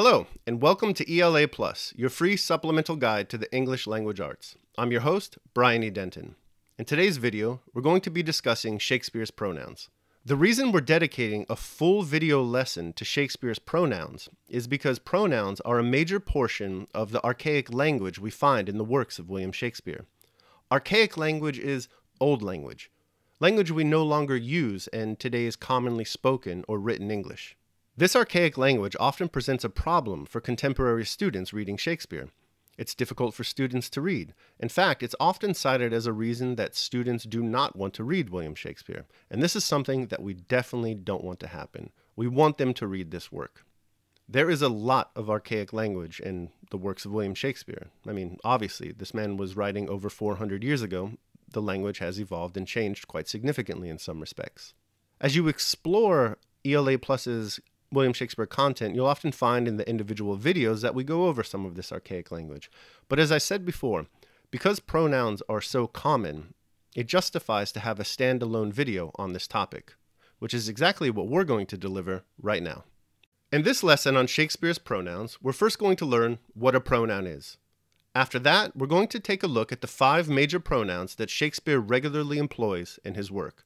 Hello, and welcome to ELA Plus, your free supplemental guide to the English language arts. I'm your host, Brian E. Denton. In today's video, we're going to be discussing Shakespeare's pronouns. The reason we're dedicating a full video lesson to Shakespeare's pronouns is because pronouns are a major portion of the archaic language we find in the works of William Shakespeare. Archaic language is old language we no longer use in today's commonly spoken or written English. This archaic language often presents a problem for contemporary students reading Shakespeare. It's difficult for students to read. In fact, it's often cited as a reason that students do not want to read William Shakespeare. And this is something that we definitely don't want to happen. We want them to read this work. There is a lot of archaic language in the works of William Shakespeare. I mean, obviously, this man was writing over 400 years ago. The language has evolved and changed quite significantly in some respects. As you explore ELA Plus's William Shakespeare content, you'll often find in the individual videos that we go over some of this archaic language. But as I said before, because pronouns are so common, it justifies to have a standalone video on this topic, which is exactly what we're going to deliver right now. In this lesson on Shakespeare's pronouns, we're first going to learn what a pronoun is. After that, we're going to take a look at the 5 major pronouns that Shakespeare regularly employs in his work.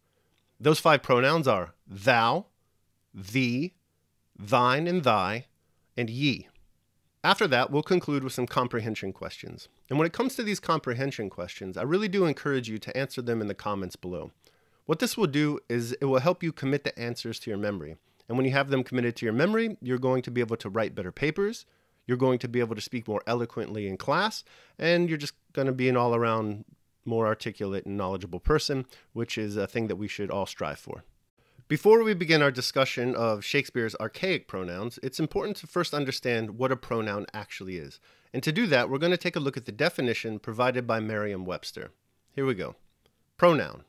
Those 5 pronouns are thou, thee, thine and thy, and ye. After that, we'll conclude with some comprehension questions. And when it comes to these comprehension questions, I really do encourage you to answer them in the comments below. What this will do is it will help you commit the answers to your memory. And when you have them committed to your memory, you're going to be able to write better papers, you're going to be able to speak more eloquently in class, and you're just going to be an all-around more articulate and knowledgeable person, which is a thing that we should all strive for. Before we begin our discussion of Shakespeare's archaic pronouns, it's important to first understand what a pronoun actually is. And to do that, we're going to take a look at the definition provided by Merriam-Webster. Here we go. Pronoun: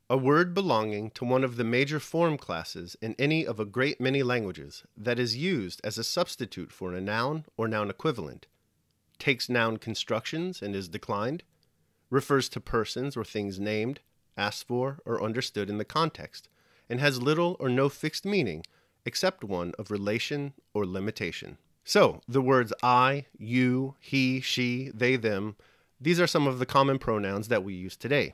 a word belonging to one of the major form classes in any of a great many languages that is used as a substitute for a noun or noun equivalent, takes noun constructions and is declined, refers to persons or things named, asked for, or understood in the context, and has little or no fixed meaning except one of relation or limitation. So, the words I, you, he, she, they, them, these are some of the common pronouns that we use today.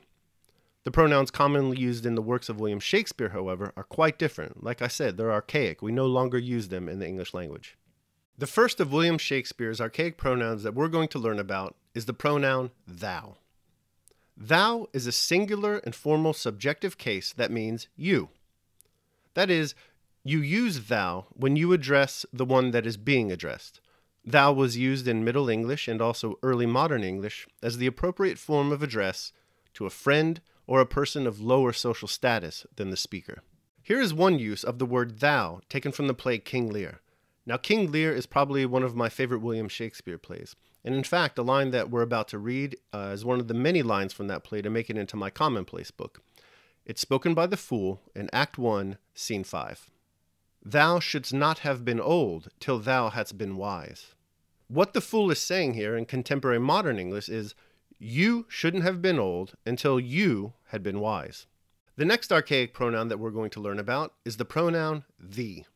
The pronouns commonly used in the works of William Shakespeare, however, are quite different. Like I said, they're archaic. We no longer use them in the English language. The first of William Shakespeare's archaic pronouns that we're going to learn about is the pronoun thou. Thou is a singular and formal subjective case that means you. That is, you use thou when you address the one that is being addressed. Thou was used in Middle English and also early modern English as the appropriate form of address to a friend or a person of lower social status than the speaker. Here is one use of the word thou taken from the play King Lear. Now, King Lear is probably one of my favorite William Shakespeare plays. And in fact, the line that we're about to read is one of the many lines from that play to make it into my commonplace book. It's spoken by the fool in Act 1, Scene 5. Thou shouldst not have been old till thou hadst been wise. What the fool is saying here in contemporary modern English is, you shouldn't have been old until you had been wise. The next archaic pronoun that we're going to learn about is the pronoun thee.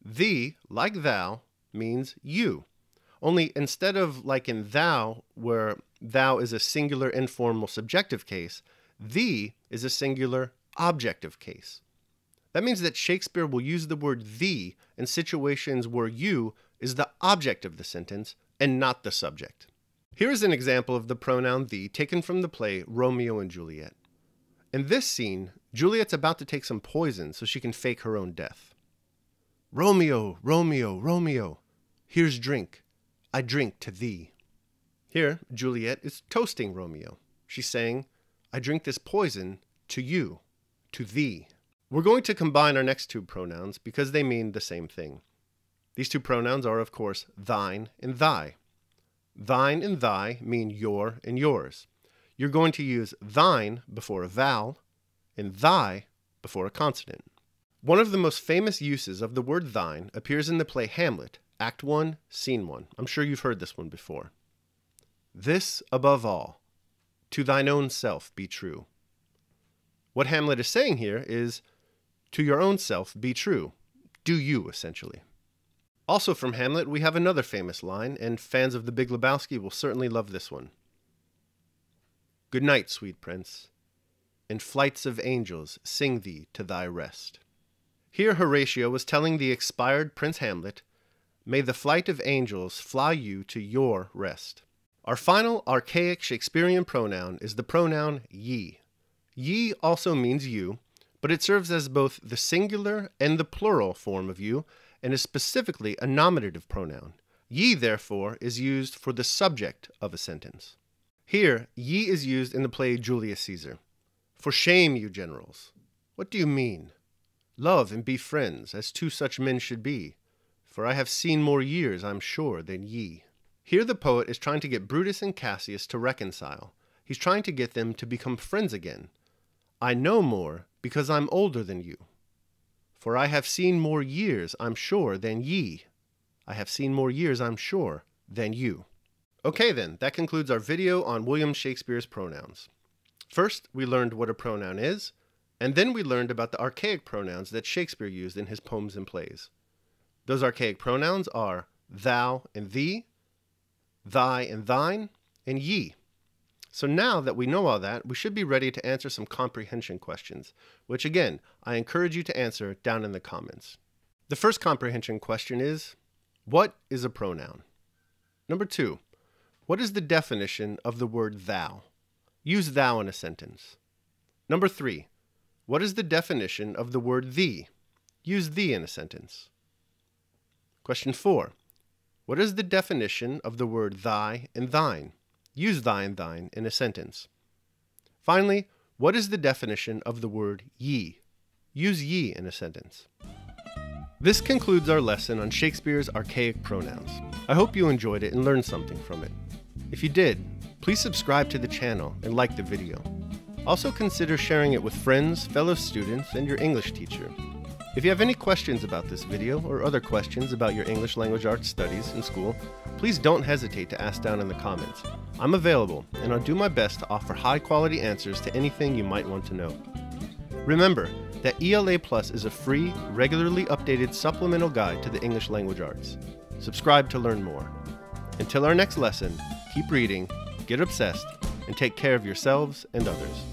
Thee, like thou, means you. Only instead of like in thou, where thou is a singular informal subjective case, thee is a singular objective case. That means that Shakespeare will use the word thee in situations where you is the object of the sentence and not the subject. Here is an example of the pronoun thee taken from the play Romeo and Juliet. In this scene, Juliet's about to take some poison so she can fake her own death. Romeo, Romeo, Romeo, here's drink. I drink to thee. Here, Juliet is toasting Romeo. She's saying, I drink this poison to you, to thee. We're going to combine our next 2 pronouns because they mean the same thing. These 2 pronouns are, of course, thine and thy. Thine and thy mean your and yours. You're going to use thine before a vowel and thy before a consonant. One of the most famous uses of the word thine appears in the play Hamlet, Act 1, Scene 1. I'm sure you've heard this one before. This above all, to thine own self be true. What Hamlet is saying here is, to your own self be true. Do you, essentially. Also from Hamlet, we have another famous line, and fans of The Big Lebowski will certainly love this one. Good night, sweet prince, and flights of angels sing thee to thy rest. Here Horatio was telling the expired Prince Hamlet, may the flight of angels fly you to your rest. Our final archaic Shakespearean pronoun is the pronoun ye. Ye also means you, but it serves as both the singular and the plural form of you, and is specifically a nominative pronoun. Ye, therefore, is used for the subject of a sentence. Here, ye is used in the play Julius Caesar. For shame, you generals. What do you mean? Love and be friends, as two such men should be. For I have seen more years, I'm sure, than ye. Here the poet is trying to get Brutus and Cassius to reconcile. He's trying to get them to become friends again. I know more, because I'm older than you. For I have seen more years, I'm sure, than ye. I have seen more years, I'm sure, than you. Okay then, that concludes our video on William Shakespeare's pronouns. First, we learned what a pronoun is, and then we learned about the archaic pronouns that Shakespeare used in his poems and plays. Those archaic pronouns are thou and thee, thy and thine, and ye. So now that we know all that, we should be ready to answer some comprehension questions, which again, I encourage you to answer down in the comments. The first comprehension question is, what is a pronoun? Number 2, what is the definition of the word thou? Use thou in a sentence. Number 3, what is the definition of the word thee? Use thee in a sentence. Question 4, what is the definition of the word thy and thine? Use thy and thine in a sentence. Finally, what is the definition of the word ye? Use ye in a sentence. This concludes our lesson on Shakespeare's archaic pronouns. I hope you enjoyed it and learned something from it. If you did, please subscribe to the channel and like the video. Also consider sharing it with friends, fellow students, and your English teacher. If you have any questions about this video or other questions about your English language arts studies in school, please don't hesitate to ask down in the comments. I'm available, and I'll do my best to offer high-quality answers to anything you might want to know. Remember that ELA Plus is a free, regularly updated supplemental guide to the English language arts. Subscribe to learn more. Until our next lesson, keep reading, get obsessed, and take care of yourselves and others.